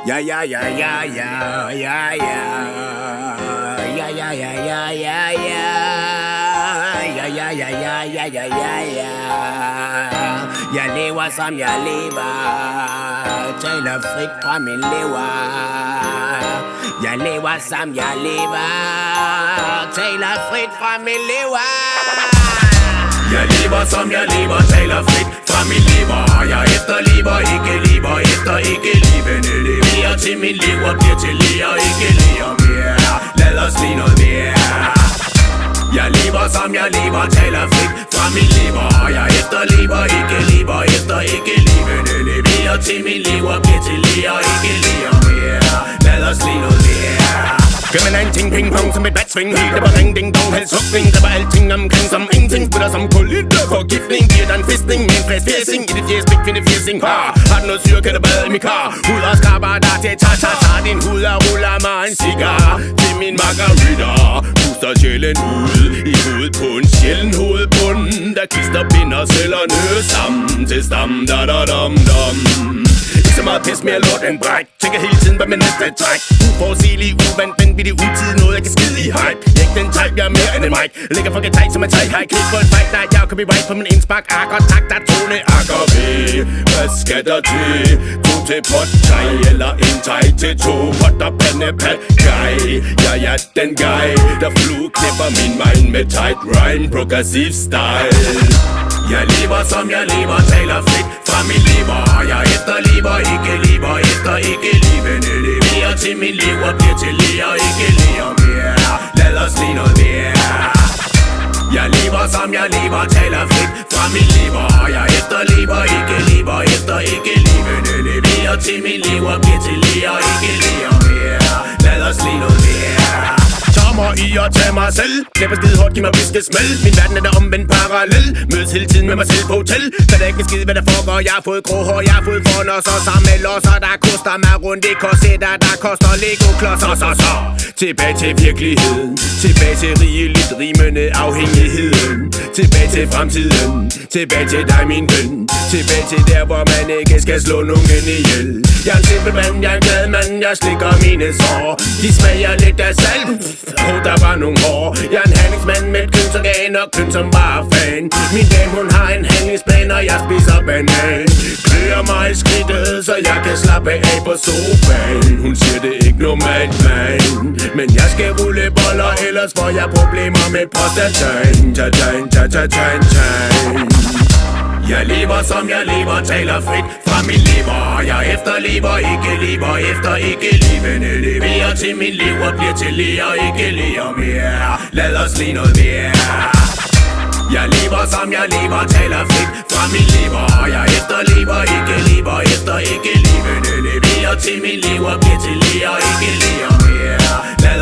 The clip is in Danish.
Ja, ja, ja, ja, ja, ja, ja. Ja, ja, ja, ja, ja, ja. Ja, ja, ja, ja, ja, ja, ja, ja. Jeg lever som jeg lever. Taler frit fra min lever. Jeg lever som jeg lever. Taler frit fra min lever. Jeg lever som jeg lever, taler frit fra min lever. Jeg efterlever, ikke lever efter ikke levende. Leverer til min lever, bliver til læger, ikke læger mere. Lad os lige noget mere. Jeg lever som jeg lever, taler frit fra min lever. Jeg efterlever, ikke lever efter ikke levende. Leverer til min lever, bliver til læger, ikke læger mere. Lad os lige noget mere. Gør man alting ping-pong som et batsving. Helt det var ring-ding-dong, halshugning. Der var alting omkring som ingenting. Spiller som kulite, forgiftning. Giver dig en fistning med en fast fæsing. I det fjæs, finde fæsing. Har du noget syre, kan du bade i min kar. Hud og skraber der til ta-ta-ta. Din hud og ruller mig en cigar. Til min margarita. Puster sjælen ud i hovedet på en sjælden hovedbund. Der klister binder cellerne sammen til stammen. Da-da-dam-dam. Ikke så meget pis, mere lort end bræk. Tænker hele tiden på min næste træk. Uforudsigelig, uvant, vanvittig utid. Noget jeg kan skide i hype. Ikke den type, jeg er mere end en mic. Ligger fucking tight som en tight high. Klik på en fight, nej, jeg er copyright på min indspark. Akker, tak, der tone, akker ved. Hvad skal der til? To til pot, tag, eller en tag til to. Pot og pande, pat, guy. Jeg er den guy, der flueknipper min mind med tight rhyme. Progressiv style. Jeg lever som jeg lever, taler frit fra min lever. Jeg efterlever, ikke lever efter ikke levende. Leverer til min lever, bliver til læger, ikke læger mere. Lad os lige noget mere. Jeg lever som jeg lever, taler frit fra min lever. Jeg efterlever, ikke lever efter ikke levende. Leverer til min lever, bliver til læger, ikke læger mere. Lad os lige noget mere. Tommer i at tage mig selv. Knæpper skide hårdt, giv mig viskesmæld. Min verden er der omvendt parallel. Mødes hele tiden med mig selv på hotel. Så der ikke en skide hvad der foregår. Jeg har fået grå hår, jeg har fået forner. Så sammen med losser, der koster mig rundt. Det korsetter, der koster Lego-klodser. Så tilbage til virkeligheden. Tilbage til rigeligt rimende afhængigheden. Tilbage til fremtiden. Tilbage til dig min ven. Tilbage til der hvor man ikke skal slå nogen ihjel. Jeg er en simpel mand, jeg er en glad mand. Jeg slikker mine sår. De smager lidt af salt. Der var nogle hår. Jeg er en handlingsmand med et kønsorgan og køn som bare fan. Min dame hun har en handlingsplan og jeg spiser banan. Klør mig i skridtet så jeg kan slappe af på sofaen. Hun siger det ikke normalt man, men jeg skal rulle boller ellers får jeg problemer med prostatan. Jeg lever som jeg lever, taler frit fra min lever. Jeg efterlever, ikke lever efter ikke levende. Leverer til min lever, bliver til læger, ikke læger mere. Lad os lige noget mere. Jeg lever som jeg lever, taler frit fra min lever. Jeg efterlever, ikke lever efter ikke levende. Leverer til min lever, bliver til læger, ikke læger mere. Lad